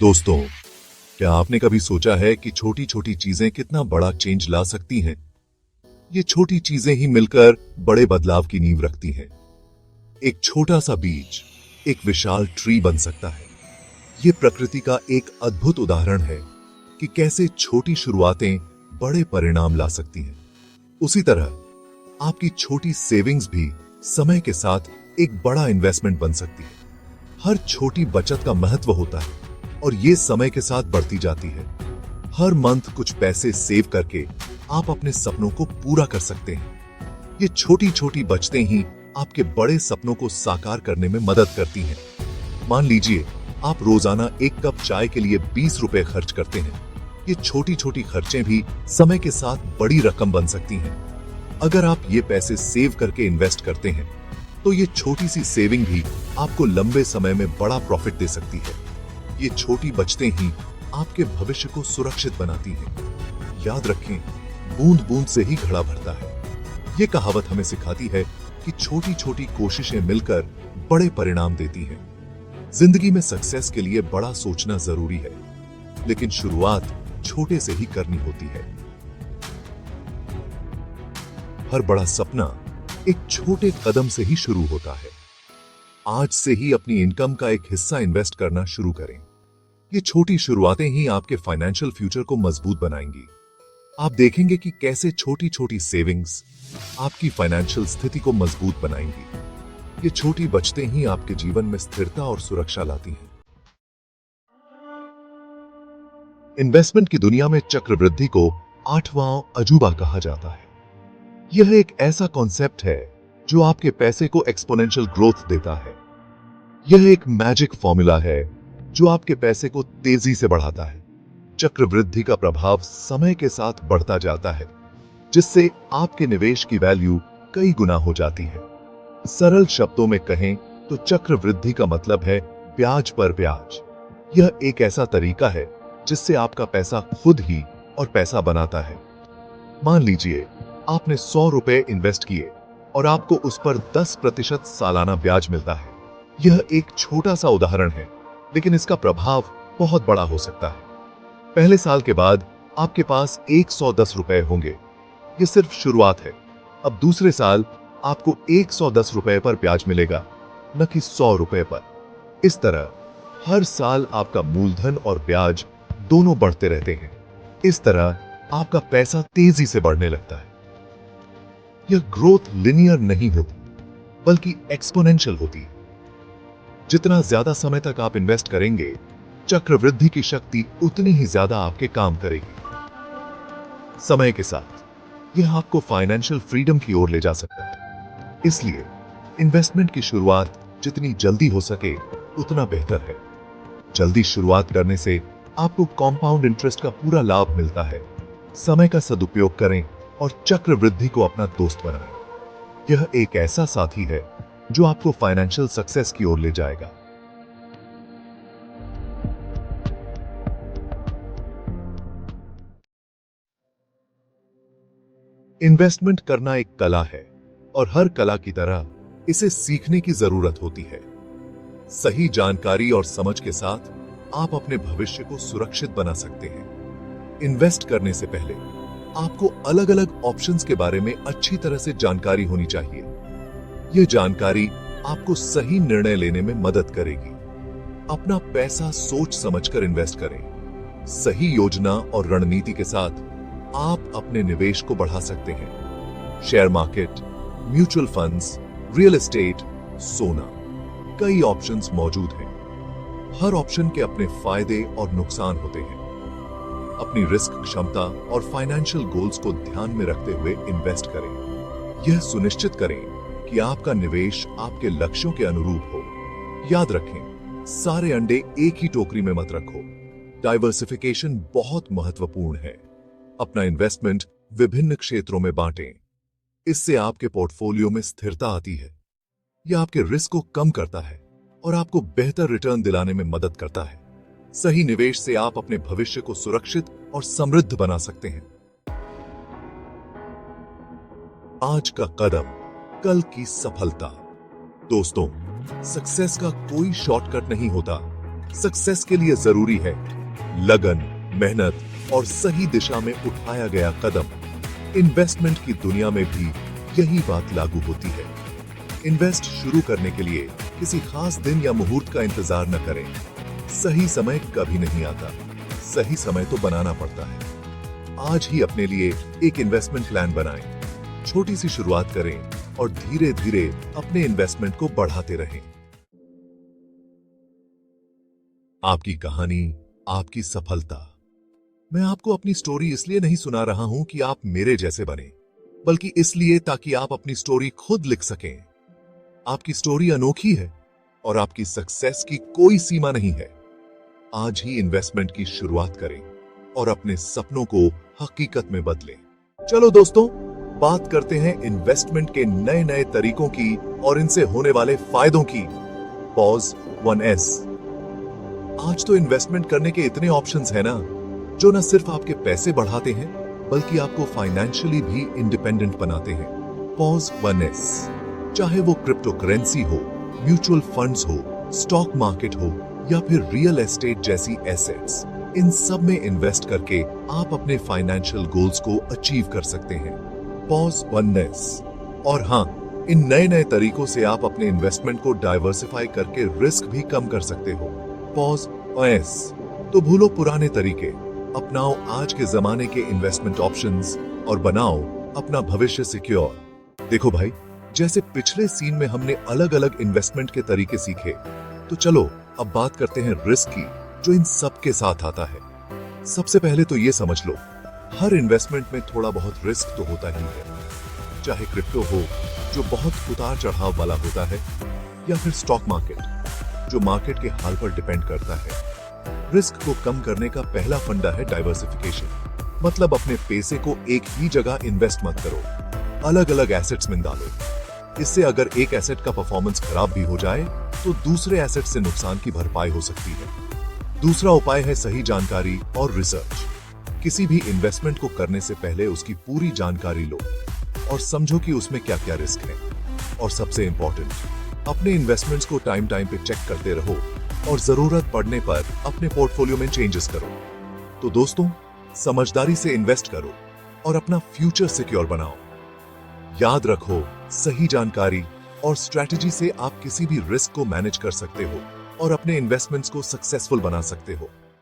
दोस्तों, क्या आपने कभी सोचा है कि छोटी छोटी चीजें कितना बड़ा चेंज ला सकती हैं? ये छोटी चीजें ही मिलकर बड़े बदलाव की नींव रखती हैं। एक छोटा सा बीज एक विशाल ट्री बन सकता है। ये प्रकृति का एक अद्भुत उदाहरण है कि कैसे छोटी शुरुआतें बड़े परिणाम ला सकती हैं। उसी तरह आपकी छोटी सेविंग्स भी समय के साथ एक बड़ा इन्वेस्टमेंट बन सकती है। हर छोटी बचत का महत्व होता है और ये समय के साथ बढ़ती जाती है। हर मंथ कुछ पैसे सेव करके आप अपने सपनों को पूरा कर सकते हैं। ये छोटी छोटी बचतें ही आपके बड़े सपनों को साकार करने में मदद करती हैं। मान लीजिए आप रोजाना एक कप चाय के लिए 20 रुपए खर्च करते हैं। ये छोटी छोटी खर्चें भी समय के साथ बड़ी रकम बन सकती हैं। अगर आप ये पैसे सेव करके इन्वेस्ट करते हैं तो ये छोटी सी सेविंग भी आपको लंबे समय में बड़ा प्रॉफिट दे सकती है। ये छोटी बचतें ही आपके भविष्य को सुरक्षित बनाती हैं। याद रखें, बूंद बूंद से ही घड़ा भरता है। ये कहावत हमें सिखाती है कि छोटी छोटी कोशिशें मिलकर बड़े परिणाम देती हैं। जिंदगी में सक्सेस के लिए बड़ा सोचना जरूरी है, लेकिन शुरुआत छोटे से ही करनी होती है। हर बड़ा सपना एक छोटे कदम से ही शुरू होता है। आज से ही अपनी इनकम का एक हिस्सा इन्वेस्ट करना शुरू करें। ये छोटी शुरुआतें ही आपके फाइनेंशियल फ्यूचर को मजबूत बनाएंगी। आप देखेंगे कि कैसे छोटी छोटी सेविंग्स आपकी फाइनेंशियल स्थिति को मजबूत बनाएंगी। ये छोटी बचतें ही आपके जीवन में स्थिरता और सुरक्षा लाती हैं। इन्वेस्टमेंट की दुनिया में चक्रवृद्धि को 8वां अजूबा कहा जाता है। यह एक ऐसा कॉन्सेप्ट है जो आपके पैसे को एक्सपोनेंशियल ग्रोथ देता है। यह एक मैजिक फॉर्मूला है जो आपके पैसे को तेजी से बढ़ाता है। चक्रवृद्धि का प्रभाव समय के साथ बढ़ता जाता है, जिससे आपके निवेश की वैल्यू कई गुना हो जाती है। सरल शब्दों में कहें तो चक्रवृद्धि का मतलब है ब्याज पर ब्याज। यह एक ऐसा तरीका है जिससे आपका पैसा खुद ही और पैसा बनाता है। मान लीजिए आपने 100 रुपए इन्वेस्ट किए और आपको उस पर 10% सालाना ब्याज मिलता है। यह एक छोटा सा उदाहरण है, लेकिन इसका प्रभाव बहुत बड़ा हो सकता है। पहले साल के बाद आपके पास 110 रुपए होंगे। यह सिर्फ शुरुआत है। अब दूसरे साल आपको 110 रुपए पर ब्याज मिलेगा, न कि 100 रुपए पर। इस तरह हर साल आपका मूलधन और ब्याज दोनों बढ़ते रहते हैं। इस तरह आपका पैसा तेजी से बढ़ने लगता है। यह ग्रोथ लिनियर नहीं होती, बल्कि एक्सपोनेंशियल होती है। जितना ज्यादा समय तक आप इन्वेस्ट करेंगे, चक्रवृद्धि की शक्ति उतनी ही ज्यादा आपके काम करेगी। समय के साथ यह आपको फाइनेंशियल फ्रीडम की ओर ले जा सकता है। इसलिए इन्वेस्टमेंट की शुरुआत जितनी जल्दी हो सके उतना बेहतर है। जल्दी शुरुआत करने से आपको कंपाउंड इंटरेस्ट का पूरा लाभ मिलता है। समय का सदुपयोग करें और चक्रवृद्धि को अपना दोस्त बनाएं। यह एक ऐसा साथी है जो आपको फाइनेंशियल सक्सेस की ओर ले जाएगा। इन्वेस्टमेंट करना एक कला है और हर कला की तरह इसे सीखने की जरूरत होती है। सही जानकारी और समझ के साथ आप अपने भविष्य को सुरक्षित बना सकते हैं। इन्वेस्ट करने से पहले आपको अलग अलग ऑप्शंस के बारे में अच्छी तरह से जानकारी होनी चाहिए। यह जानकारी आपको सही निर्णय लेने में मदद करेगी। अपना पैसा सोच समझकर इन्वेस्ट करें। सही योजना और रणनीति के साथ आप अपने निवेश को बढ़ा सकते हैं। Share market, mutual funds, real estate, सोना, कई ऑप्शंस मौजूद हैं। हर ऑप्शन के अपने फायदे और नुकसान होते हैं। अपनी रिस्क क्षमता और फाइनेंशियल गोल्स को ध्यान में रखते हुए इन्वेस्ट करें। यह सुनिश्चित करें कि आपका निवेश आपके लक्ष्यों के अनुरूप हो। याद रखें, सारे अंडे एक ही टोकरी में मत रखो। डाइवर्सिफिकेशन बहुत महत्वपूर्ण है। अपना इन्वेस्टमेंट विभिन्न क्षेत्रों में बांटें। इससे आपके पोर्टफोलियो में स्थिरता आती है। यह आपके रिस्क को कम करता है और आपको बेहतर रिटर्न दिलाने में मदद करता है। सही निवेश से आप अपने भविष्य को सुरक्षित और समृद्ध बना सकते हैं। आज का कदम, कल की सफलता। दोस्तों, सक्सेस का कोई शॉर्टकट नहीं होता, सक्सेस के लिए जरूरी है लगन, मेहनत और सही दिशा में उठाया गया कदम। इन्वेस्टमेंट की दुनिया में भी यही बात लागू होती है। इन्वेस्ट शुरू करने के लिए किसी खास दिन या मुहूर्त का इंतजार न करें। सही समय कभी नहीं आता, सही समय तो बनाना पड़ता है। आज ही अपने लिए एक इन्वेस्टमेंट प्लान बनाएं, छोटी सी शुरुआत करें और धीरे धीरे अपने इन्वेस्टमेंट को बढ़ाते रहें। आपकी कहानी, आपकी सफलता। मैं आपको अपनी स्टोरी इसलिए नहीं सुना रहा हूं कि आप मेरे जैसे बने, बल्कि इसलिए ताकि आप अपनी स्टोरी खुद लिख सकें। आपकी स्टोरी अनोखी है और आपकी सक्सेस की कोई सीमा नहीं है। आज ही इन्वेस्टमेंट की शुरुआत करें और अपने सपनों को हकीकत में बदलें। चलो दोस्तों, बात करते हैं इन्वेस्टमेंट के नए नए तरीकों की और इनसे होने वाले फायदों की। Pause 1S। आज तो इन्वेस्टमेंट करने के इतने ऑप्शंस हैं ना, जो न सिर्फ आपके पैसे बढ़ाते हैं बल्कि आपको फाइनेंशियली भी इंडिपेंडेंट बनाते हैं। Pause 1S। चाहे वो क्रिप्टो करेंसी हो, म्यूचुअल फंड्स हो, स्टॉक मार्केट हो या फिर रियल एस्टेट जैसी एसेट्स, इन सब में इन्वेस्ट करके आप अपने फाइनेंशियल गोल्स को अचीव कर सकते हैं। Pause 1S। और हाँ, इन नए नए तरीकों से आप अपने इन्वेस्टमेंट को डाइवर्सिफाई करके रिस्क भी कम कर सकते हो। Pause 1S। तो भूलो पुराने तरीके, अपनाओ आज के जमाने के इन्वेस्टमेंट ऑप्शंस और बनाओ अपना भविष्य सिक्योर। देखो भाई, जैसे पिछले सीन में हमने अलग अलग इन्वेस्टमेंट के तरीके सीखे, तो चलो अब बात करते हैं रिस्क की, जो इन सब के साथ आता है। सबसे पहले तो ये समझ लो, हर इन्वेस्टमेंट में थोड़ा बहुत रिस्क तो होता ही है। चाहे क्रिप्टो हो, जो बहुत उतार चढ़ाव वाला होता है, या फिर स्टॉक मार्केट, जो मार्केट के हाल पर डिपेंड करता है। रिस्क को कम करने का पहला फंडा है डाइवर्सिफिकेशन। मतलब अपने पैसे को एक ही जगह इन्वेस्ट मत करो, अलग अलग एसेट्स में डालो। इससे अगर एक एसेट का परफॉर्मेंस खराब भी हो जाए तो दूसरे एसेट से नुकसान की भरपाई हो सकती है। दूसरा उपाय है सही जानकारी और रिसर्च। किसी भी इन्वेस्टमेंट को करने से पहले उसकी पूरी जानकारी लो और समझो कि उसमें क्या क्या रिस्क है। और सबसे इंपॉर्टेंट, अपने इन्वेस्टमेंट्स को टाइम टाइम पे चेक करते रहो और जरूरत पड़ने पर अपने पोर्टफोलियो में चेंजेस करो। तो दोस्तों, समझदारी से इन्वेस्ट करो और अपना फ्यूचर सिक्योर बनाओ। याद रखो, सही जानकारी और स्ट्रेटजी से आप किसी भी रिस्क को मैनेज कर सकते हो और अपने इन्वेस्टमेंट्स को सक्सेसफुल बना सकते हो।